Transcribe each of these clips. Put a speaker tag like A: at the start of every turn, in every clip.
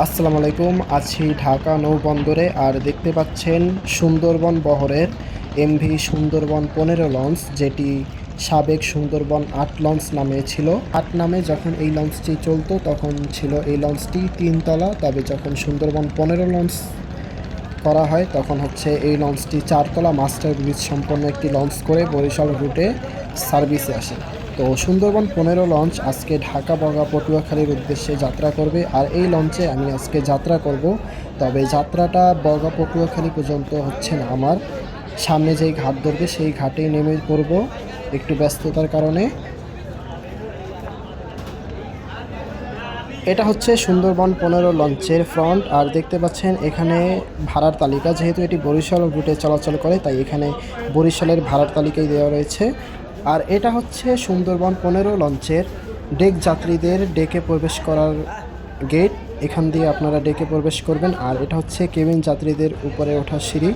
A: আসসালামু আলাইকুম। আছি ঢাকা নৌবন্দরে আর দেখতে পাচ্ছেন সুন্দরবন বহরের এমভি সুন্দরবন 15 লঞ্চ, যেটি সাবেক সুন্দরবন 8 লঞ্চ নামে ছিল। 8 নামে যখন এই লঞ্চটি চলতো তখন ছিল এই লঞ্চটি 3 তলা, তবে যখন সুন্দরবন 15 লঞ্চ করা হয় তখন হচ্ছে এই লঞ্চটি 4 তলা মাস্টার ব্রিজ সম্পন্ন একটি লঞ্চ করে বরিশাল রুটে সার্ভিসে আসে। তো সুন্দরবন 15 লঞ্চ আজকে ঢাকা বগা পটুয়াখালীর উদ্দেশ্যে যাত্রা করবে, আর এই লঞ্চে আমি আজকে যাত্রা করব। তবে যাত্রাটা বগা পটুয়াখালী পর্যন্ত হচ্ছে না, আমার সামনে যেই ঘাট ধরবে সেই ঘাটেই নেমে পড়ব একটু ব্যস্ততার কারণে। এটা হচ্ছে সুন্দরবন 15 লঞ্চের ফ্রন্ট, আর দেখতে পাচ্ছেন এখানে ভাড়ার তালিকা, যেহেতু এটি বরিশাল রুটে চলাচল করে তাই এখানে বরিশালের ভাড়ার তালিকাই দেওয়া রয়েছে। আর এটা হচ্ছে সুন্দরবন 15 লঞ্চের ডেক যাত্রীদের ডেকে প্রবেশ করার গেট। এখান দিয়ে আপনারা ডেকে প্রবেশ করবেন। আর এটা হচ্ছে কেবিন যাত্রীদের উপরে ওঠার সিঁড়ি।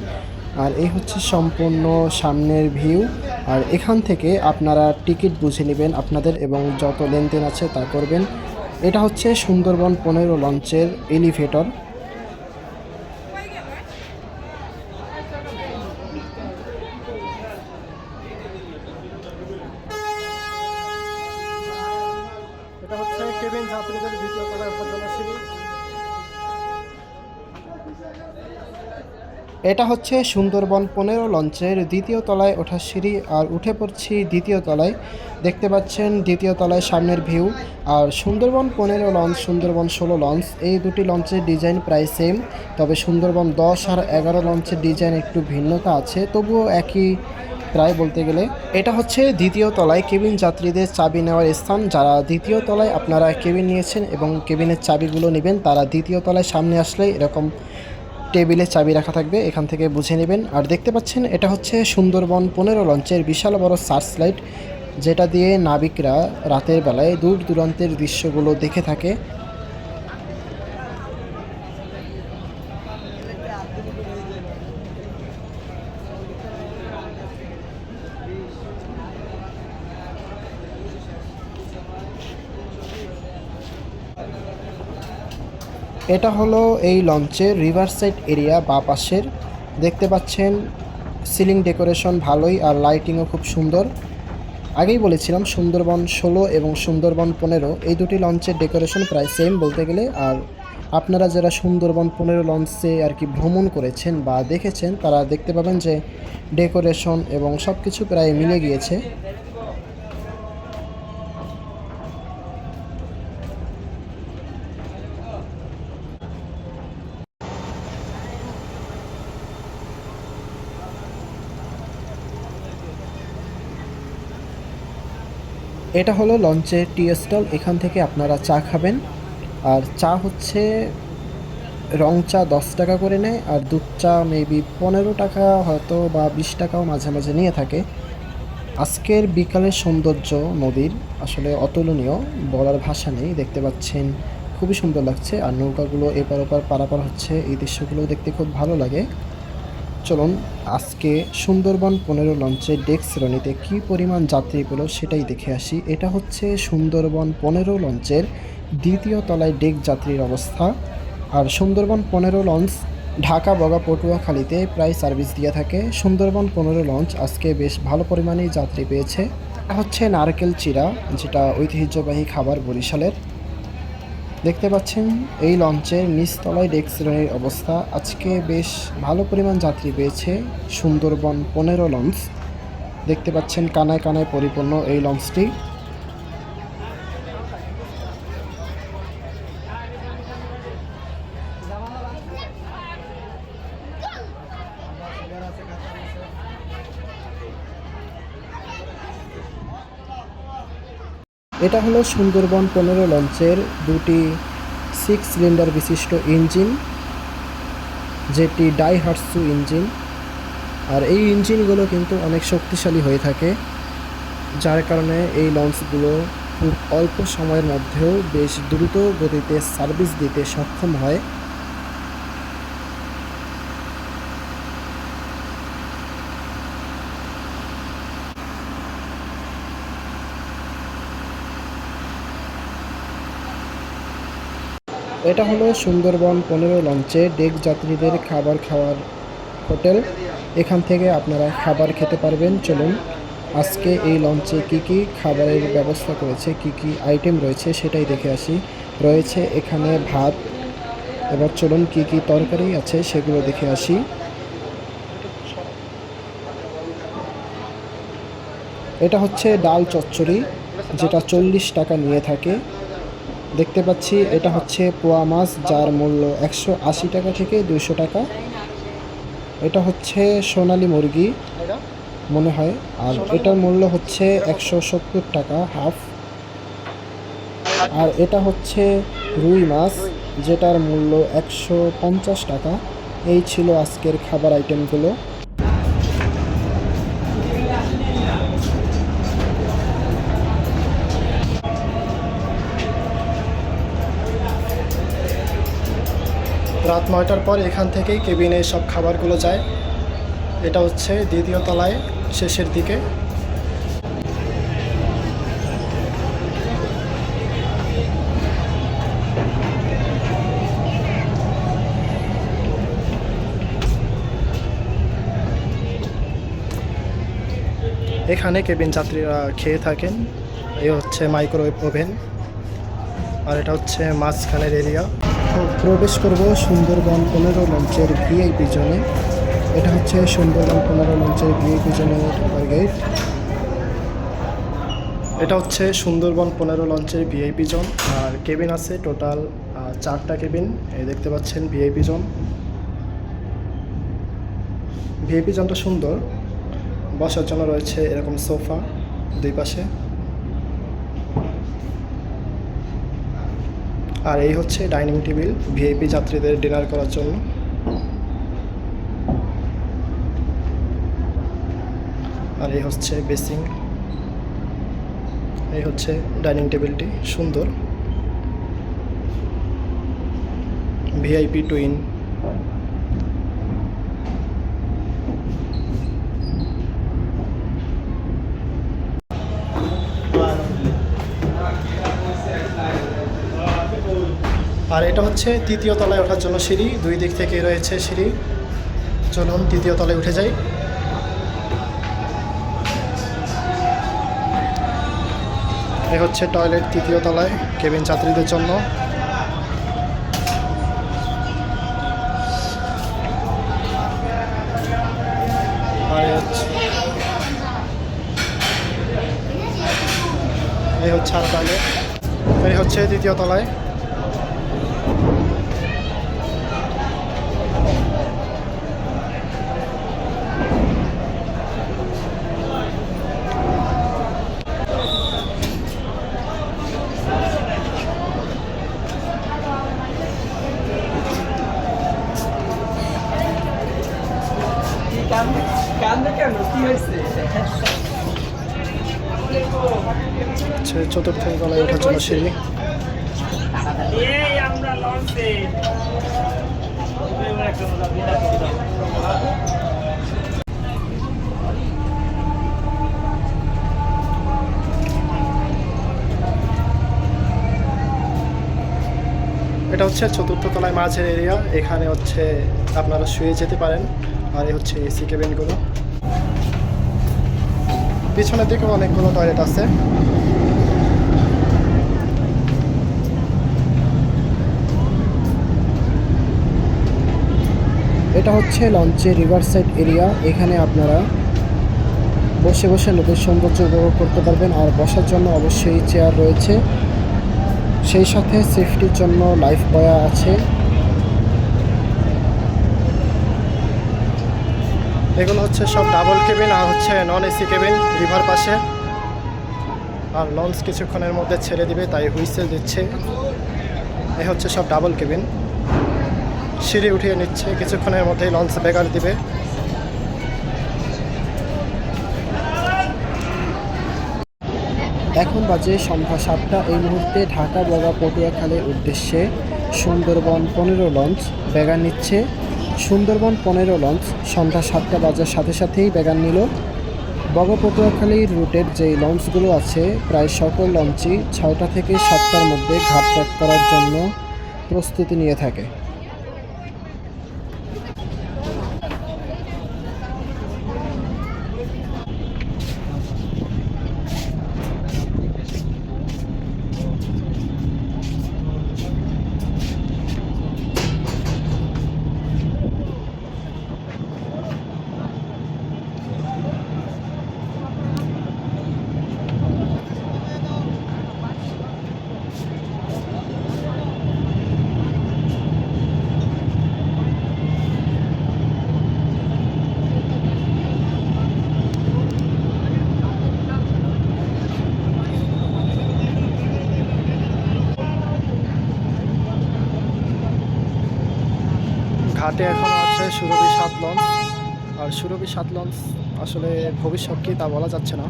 A: আর এই হচ্ছে সম্পূর্ণ সামনের ভিউ। আর এখান থেকে আপনারা টিকিট বুঝে নেবেন আপনাদের, এবং যত লেনদেন আছে তা করবেন। এটা হচ্ছে সুন্দরবন 15 লঞ্চের এলিভেটর। এটা হচ্ছে কেবিন যাত্রীদের দ্বিতীয় তলায় ওঠার জন্য সিঁড়ি। এটা হচ্ছে সুন্দরবন 15 লঞ্চের দ্বিতীয় তলায় ওঠার সিঁড়ি, আর উঠে পড়ছি দ্বিতীয় তলায়। দেখতে পাচ্ছেন দ্বিতীয় তলায় সামনের ভিউ। আর সুন্দরবন 15 লঞ্চ, সুন্দরবন 16 লঞ্চ, এই দুটি লঞ্চের ডিজাইন প্রায় সেম, তবে সুন্দরবন 10 আর 11 লঞ্চের ডিজাইন একটু ভিন্নতা আছে, তবুও একই প্রায় বলতে গেলে। এটা হচ্ছে দ্বিতীয় তলায় কেবিন যাত্রীদের চাবি নেওয়ার স্থান। যারা দ্বিতীয় তলায় আপনারা কেবিন নিয়েছেন এবং কেবিনের চাবিগুলো নেবেন, তারা দ্বিতীয় তলায় সামনে আসলেই এরকম টেবিলে চাবি রাখা থাকবে, এখান থেকে বুঝে নেবেন। আর দেখতে পাচ্ছেন এটা হচ্ছে সুন্দরবন 15 লঞ্চের বিশাল বড় সার্চ লাইট, যেটা দিয়ে নাবিকরা রাতের বেলায় দূর দূরান্তের দৃশ্যগুলো দেখে থাকে। এটা হলো এই লঞ্চের রিভার সাইড এরিয়া বা পাশের। দেখতে পাচ্ছেন সিলিং ডেকোরেশন ভালোই, আর লাইটিংও খুব সুন্দর। আগেই বলেছিলাম সুন্দরবন 16 এবং সুন্দরবন 15 এই দুটি লঞ্চের ডেকোরেশন প্রায় সেম বলতে গেলে। আর আপনারা যারা সুন্দরবন 15 লঞ্চে আর কি ভ্রমণ করেছেন বা দেখেছেন, তারা দেখতে পাবেন যে ডেকোরেশন এবং সব কিছু প্রায় মিলে গিয়েছে। এটা হলো লঞ্চের টি স্টল, এখান থেকে আপনারা চা খাবেন। আর চা হচ্ছে রং চা 10 টাকা করে নেয়, আর দুধ চা মেবি 15 টাকা হয়তো বা 20 টাকাও মাঝে মাঝে নিয়ে থাকে। আজকের বিকালের সৌন্দর্য নদীর আসলে অতুলনীয়, বলার ভাষা নেই। দেখতে পাচ্ছেন খুবই সুন্দর লাগছে, আর নৌকাগুলো এপার ওপার পারাপার হচ্ছে, এই দৃশ্যগুলো দেখতে খুব ভালো লাগে। চলুন আজকে সুন্দরবন 15 লঞ্চের ডেক শ্রেণীতে কী পরিমাণ যাত্রী পেল সেটাই দেখে আসি। এটা হচ্ছে সুন্দরবন 15 লঞ্চের দ্বিতীয় তলায় ডেক যাত্রীর অবস্থা। আর সুন্দরবন 15 লঞ্চ ঢাকা বগা পটুয়াখালীতে প্রায় সার্ভিস দিয়ে থাকে। সুন্দরবন 15 লঞ্চ আজকে বেশ ভালো পরিমাণেই যাত্রী পেয়েছে। এটা হচ্ছে নারকেল চিড়া, যেটা ঐতিহ্যবাহী খাবার বরিশালের। দেখতে পাচ্ছেন এই লঞ্চের নিচতলায় ডেক শ্রেণীর অবস্থা। আজকে বেশ ভালো পরিমাণ যাত্রী পেয়েছে সুন্দরবন 15 লঞ্চ। দেখতে পাচ্ছেন কানায় কানায় পরিপূর্ণ এই লঞ্চটি। এটা হলো সুন্দরবন 15 লঞ্চের দুটি 6 সিলিন্ডার বিশিষ্ট ইঞ্জিন, যেটি ডাইহাটসু ইঞ্জিন। আর এই ইঞ্জিনগুলো কিন্তু অনেক শক্তিশালী হয়ে থাকে, যার কারণে এই লঞ্চগুলো খুব অল্প সময়ের মধ্যেও বেশ দ্রুত গতিতে সার্ভিস দিতে সক্ষম হয়। এটা হলো সুন্দরবন 15 লঞ্চে ডেক যাত্রীদের খাবার খাওয়ার হোটেল। এখান থেকে আপনারা খাবার খেতে পারবেন। চলুন আজকে এই লঞ্চে কি কি খাবারের ব্যবস্থা করেছে, কি কি আইটেম রয়েছে সেটাই দেখে আসি। রয়েছে এখানে ভাত, এবার চলুন কি কি তরকারি আছে সেগুলো দেখে আসি। এটা হচ্ছে ডাল চচ্চড়ি, যেটা 40 টাকা নিয়ে থাকে। দেখতে পাচ্ছি এটা হচ্ছে পোয়া মাছ, যার মূল্য 180 টাকা থেকে 200 টাকা। এটা হচ্ছে সোনালী মুরগি মনে হয়, আর এটার মূল্য হচ্ছে 170 টাকা হাফ। আর এটা হচ্ছে রুই মাছ, যেটার মূল্য 150 টাকা। এই ছিল আজকের খাবার আইটেমগুলো। রাত 9টার পর এখান থেকেই কেবিনে সব খাবারগুলো যায়। এটা হচ্ছে দ্বিতীয় তলায় শেষের দিকে। এখানে কেবিন যাত্রীরা খেয়ে থাকেন। এই হচ্ছে মাইক্রোওয়েভ ওভেন, আর এটা হচ্ছে মাঝখানের এরিয়া। প্রবেশ করব সুন্দরবন 15 লঞ্চের ভিআইপি জোনে। এটা হচ্ছে সুন্দরবন 15 লঞ্চের ভিআইপি জোনের ঢোকার গেট। এটা হচ্ছে সুন্দরবন 15 লঞ্চের ভিআইপি জোন, আর কেবিন আছে টোটাল 4টা কেবিন। এই দেখতে পাচ্ছেন ভিআইপি জোন। ভিআইপি জোনটা সুন্দর, বসার জন্য রয়েছে এরকম সোফা দুই পাশে। আর এই হচ্ছে ডাইনিং টেবিল ভিআইপি যাত্রীদের ডিনার করার জন্য। আর এই হচ্ছে বেসিং। এই হচ্ছে ডাইনিং টেবিলটি, সুন্দর ভিআইপি টুইন। আর এটা হচ্ছে তৃতীয় তলায় ওঠার জন্য সিঁড়ি, দুই দিক থেকে রয়েছে সিঁড়ি। চলুন তৃতীয় তলায় উঠে যাই। এই হচ্ছে টয়লেট তৃতীয় তলায় কেবিন যাত্রীদের জন্য। আর এই হচ্ছে আর টয়লেট। এই হচ্ছে দ্বিতীয় তলায়। চতুর্থ তলায় ওঠার জন্য সিঁড়ি। এটা হচ্ছে চতুর্থ তলায় মাঝের এরিয়া, এখানে হচ্ছে আপনারা শুয়ে যেতে পারেন। আর এই হচ্ছে এসি কেবিনগুলো। পিছনের দিকে অনেকগুলো টয়লেট আছে। এটা হচ্ছে লঞ্চের রিভার সাইড এরিয়া, এখানে আপনারা বসে বসে নদীর সৌন্দর্য উপভোগ করতে পারবেন। আর বসার জন্য অবশ্যই চেয়ার রয়েছে, সেই সাথে সেফটির জন্য লাইফ বয়া আছে। এগুলো হচ্ছে সব ডাবল কেবিন, আর হচ্ছে নন এসি কেবিন রিভার পাশে। আর লঞ্চ কিছুক্ষণের মধ্যে ছেড়ে দিবে, তাই হুইসেল দিচ্ছে। এ হচ্ছে সব ডাবল কেবিন, সিঁড়ি উঠিয়ে নিচ্ছে, কিছুক্ষণের মধ্যেই লঞ্চ বেগার দিবে। এখন বাজে সন্ধ্যা 7টা। এই মুহূর্তে ঢাকা বগা পটুয়াখালীর উদ্দেশ্যে সুন্দরবন 15 লঞ্চ বেগার নিচ্ছে। সুন্দরবন 15 লঞ্চ সন্ধ্যা 7টা বাজার সাথে সাথেই বেগার নিল। বগা পটুয়াখালীর রুটের যেই লঞ্চগুলো আছে প্রায় সকল লঞ্চই 6টা থেকে 7টার মধ্যে ঘাট ত্যাগ করার জন্য প্রস্তুতি নিয়ে থাকে। ঘাটে এখনও আছে সুরভি 7 লঞ্চ। আর সুরভি 7 লঞ্চ আসলে ভবিষ্যৎ কি তা বলা যাচ্ছে না,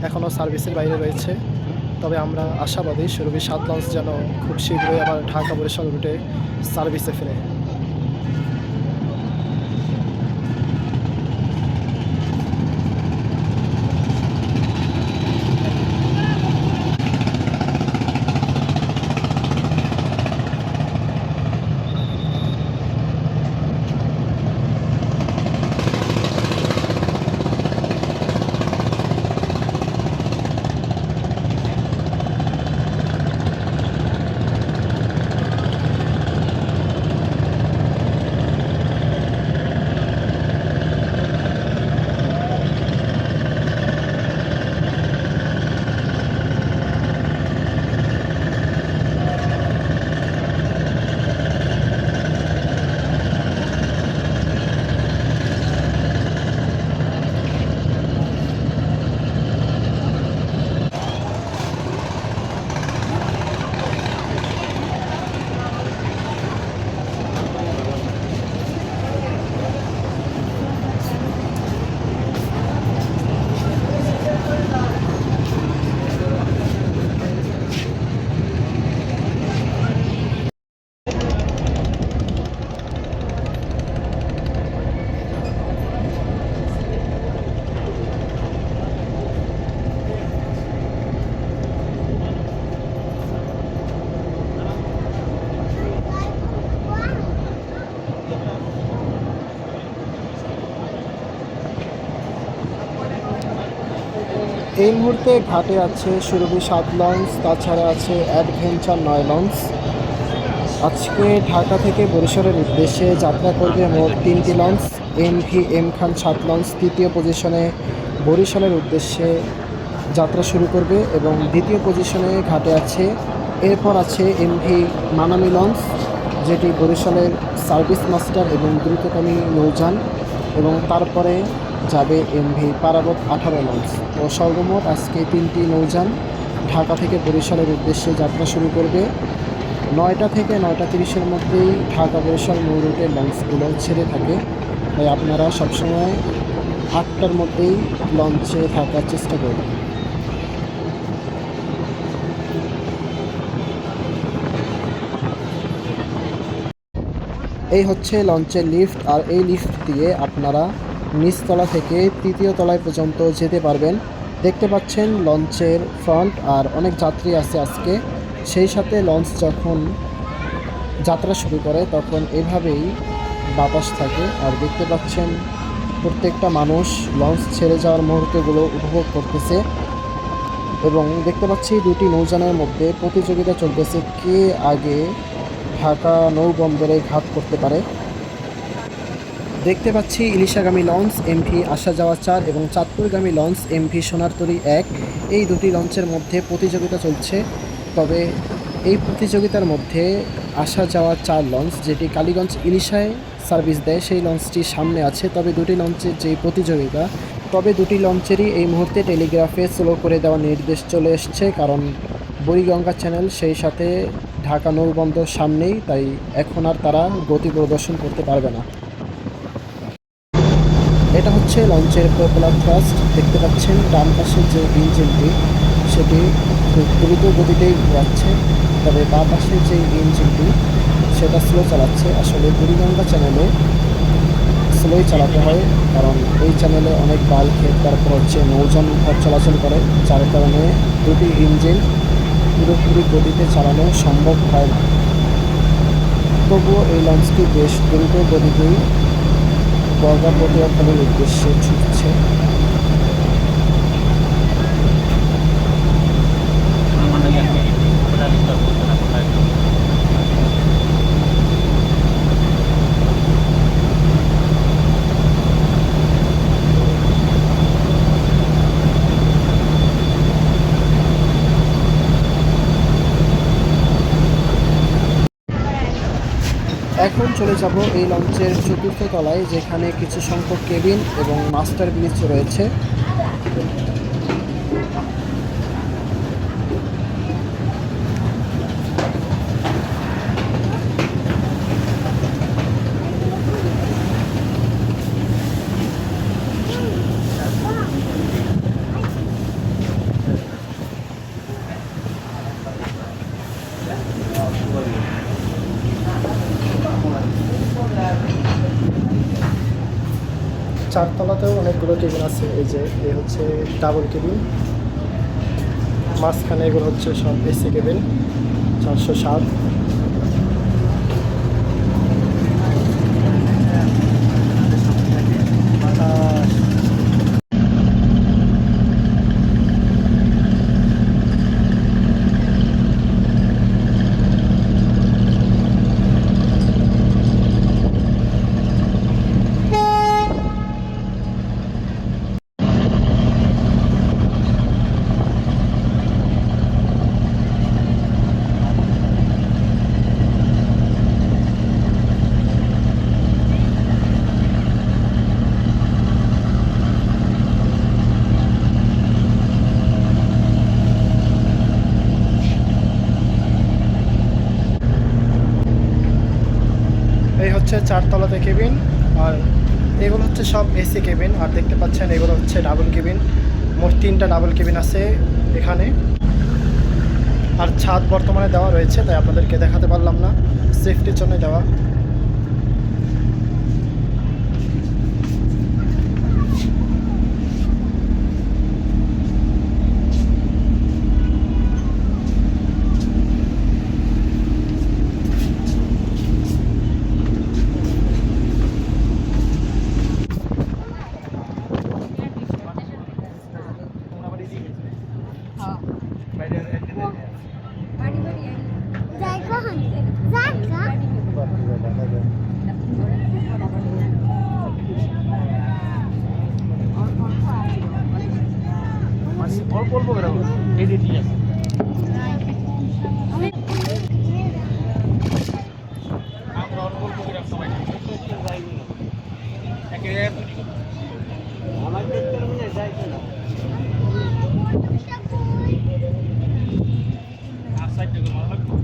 A: এখনও সার্ভিসের বাইরে রয়েছে। তবে আমরা আশাবাদী সুরভি 7 লঞ্চ যেন খুব শীঘ্রই আবার ঢাকা বরিশাল রুটে সার্ভিসে ফেরে। এই মুহূর্তে ঘাটে আছে সুরভি 7 লঞ্চ, তাছাড়া আছে অ্যাডভেঞ্চার 9 লঞ্চ। আজকে ঢাকা থেকে বরিশালের উদ্দেশ্যে যাত্রা করবে মোট 3টি লঞ্চ। এমভি এম খান 7 লঞ্চ তৃতীয় পজিশনে বরিশালের উদ্দেশ্যে যাত্রা শুরু করবে এবং দ্বিতীয় পজিশনে ঘাটে আছে। এরপর আছে এমভি মানামি লঞ্চ, যেটি বরিশালের সার্ভিস মাস্টার এবং দ্রুতগামী নৌযান, এবং তারপরে যাবে এমভি পারাবত 18 লঞ্চ। তো সর্বমোট আজকে 3টি নৌযান ঢাকা থেকে বরিশালের উদ্দেশ্যে যাত্রা শুরু করবে। 9টা থেকে 9:30-এর মধ্যেই ঢাকা বরিশাল নৌ রুটের লঞ্চগুলো ছেড়ে থাকে, তাই আপনারা সবসময় 8টার মধ্যেই লঞ্চে থাকার চেষ্টা করবেন। এই হচ্ছে লঞ্চের লিফট, আর এই লিফট দিয়ে আপনারা নিচতলা থেকে তৃতীয় তলায় পর্যন্ত যেতে পারবেন। দেখতে পাচ্ছেন লঞ্চের ফ্রন্ট, আর অনেক যাত্রী আছে আজকে। সেই সাথে লঞ্চ যখন যাত্রা শুরু করে তখন এভাবেই বাতাস থাকে, আর দেখতে পাচ্ছেন প্রত্যেকটা মানুষ লঞ্চ ছেড়ে যাওয়ার মুহূর্তগুলো উপভোগ করতেছে। এবং দেখতে পাচ্ছি দুটি নৌযানের মধ্যে প্রতিযোগিতা চলতেছে, কে আগে ঢাকা নৌবন্দরে ঘাট করতে পারে। দেখতে পাচ্ছি ইলিশাগামী লঞ্চ এমভি আসা যাওয়া 4 এবং চাঁদপুরগামী লঞ্চ এমভি সোনারতরী 1, এই দুটি লঞ্চের মধ্যে প্রতিযোগিতা চলছে। তবে এই প্রতিযোগিতার মধ্যে আসা যাওয়া 4 লঞ্চ, যেটি কালীগঞ্জ ইলিশায় সার্ভিস দেয়, সেই লঞ্চটি সামনে আছে। তবে দুটি লঞ্চের যেই প্রতিযোগিতা, তবে দুটি লঞ্চেরই এই মুহূর্তে টেলিগ্রাফে স্লো করে দেওয়ার নির্দেশ চলে এসছে, কারণ বুড়িগঙ্গা চ্যানেল সেই সাথে ঢাকা নৌবন্দর সামনেই, তাই এখন আর তারা গতি প্রদর্শন করতে পারবে না। এটা হচ্ছে লঞ্চের প্রপেলার থ্রাস্ট। দেখতে পাচ্ছেন ডান পাশের যে ইঞ্জিনটি সেটি খুব দ্রুত গতিতেই ঘোরাচ্ছে, তবে বাঁ পাশের যে ইঞ্জিনটি সেটা স্লো চালাচ্ছে। আসলে বুড়িগঙ্গা চ্যানেলে স্লোই চালাতে হয়, কারণ এই চ্যানেলে অনেক বাল ক্ষেত, তারপর হচ্ছে নৌযান চলাচল করে, যার কারণে দুটি ইঞ্জিন পুরোপুরি গতিতে চালানো সম্ভব হয় না। তবুও এই লঞ্চটি বেশ দ্রুত গতিতেই বর্গা পটুয়াখালীর উদ্দেশ্যে ছুটছে। এখন চলে যাব এই লঞ্চের চতুর্থ তলায়, যেখানে কিছু সংখ্যক কেবিন এবং মাস্টার ব্রিজ রয়েছে। চারতলাতেও অনেকগুলো কেবিন আছে। এই যে এই হচ্ছে ডাবল কেবিন, মাঝখানে এগুলো হচ্ছে সব এসি কেবিন 407। এই হচ্ছে চারতলাতে কেবিন, আর এগুলো হচ্ছে সব এসি কেবিন। আর দেখতে পাচ্ছেন এগুলো হচ্ছে ডাবল কেবিন। মোট 3টা ডাবল কেবিন আছে এখানে। আর ছাদ বর্তমানে দেওয়া রয়েছে, তাই আপনাদেরকে দেখাতে পারলাম না, সেফটির জন্য দেওয়া।
B: অল্প অল্প করে এই দিয়ে ঠিক আছে। আমরা অল্প অল্প করে সবাই একে আমার দেখতে যাই না আর সাইড থেকে ভালো লাগবে।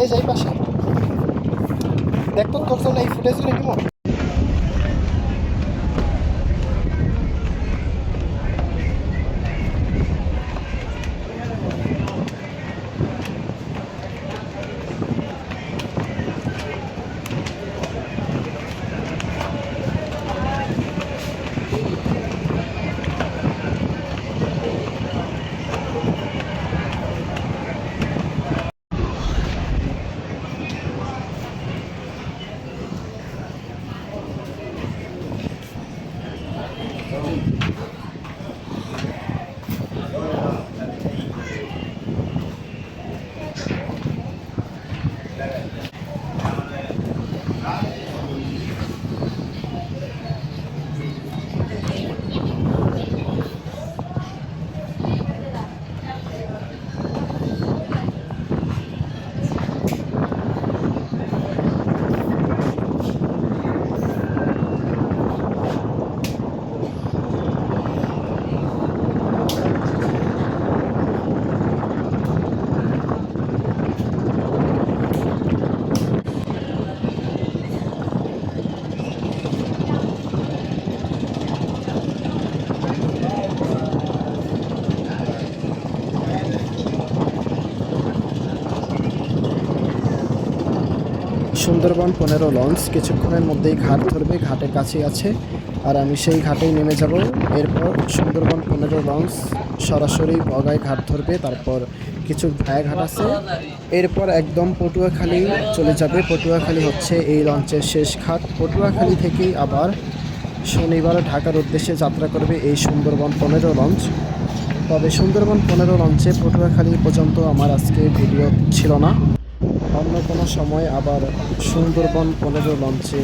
A: এই যে এই পাশে দেখ তো, তোর জন্য এই ফুটেজগুলো নিব। সুন্দরবন 15 লঞ্চ কিছুক্ষণের মধ্যেই ঘাট ধরবে, ঘাটের কাছেই আছে, আর আমি সেই ঘাটেই নেমে যাব। এরপর সুন্দরবন 15 লঞ্চ সরাসরি বগায় ঘাট ধরবে, তারপর কিছু ভায়া ঘাট আছে, এরপর একদম পটুয়াখালী চলে যাবে। পটুয়াখালী হচ্ছে এই লঞ্চের শেষ ঘাট। পটুয়াখালী থেকেই আবার শনিবার ঢাকার উদ্দেশ্যে যাত্রা করবে এই সুন্দরবন 15 লঞ্চ। তবে সুন্দরবন 15 লঞ্চে পটুয়াখালী পর্যন্ত আমার আজকে ভিডিও ছিল না, অন্য কোনো সময় আবার সুন্দরবন 15 লঞ্চে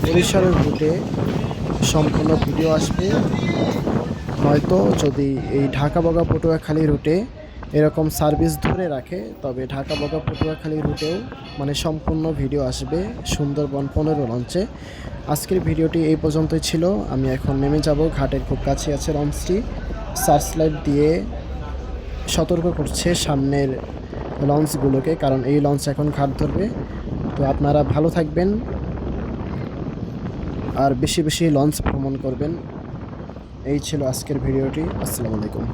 A: বরিশালের রুটে সম্পূর্ণ ভিডিও আসবে। নয়তো যদি এই ঢাকা বগা পটুয়াখালী রুটে এরকম সার্ভিস ধরে রাখে, তবে ঢাকা বগা পটুয়াখালী রুটেও মানে সম্পূর্ণ ভিডিও আসবে সুন্দরবন 15 লঞ্চে। আজকের ভিডিওটি এই পর্যন্তই ছিল। আমি এখন নেমে যাব, ঘাটের খুব কাছে আছে লঞ্চটি। সার্চ লাইট দিয়ে সতর্ক করছে সামনের লঞ্চগুলোকে, কারণ এই লঞ্চ এখন ঘাট ধরবে। তো আপনারা ভালো থাকবেন আর বেশি বেশি লঞ্চ ভ্রমণ করবেন। এই ছিল আজকের ভিডিওটি। আসসালামু আলাইকুম।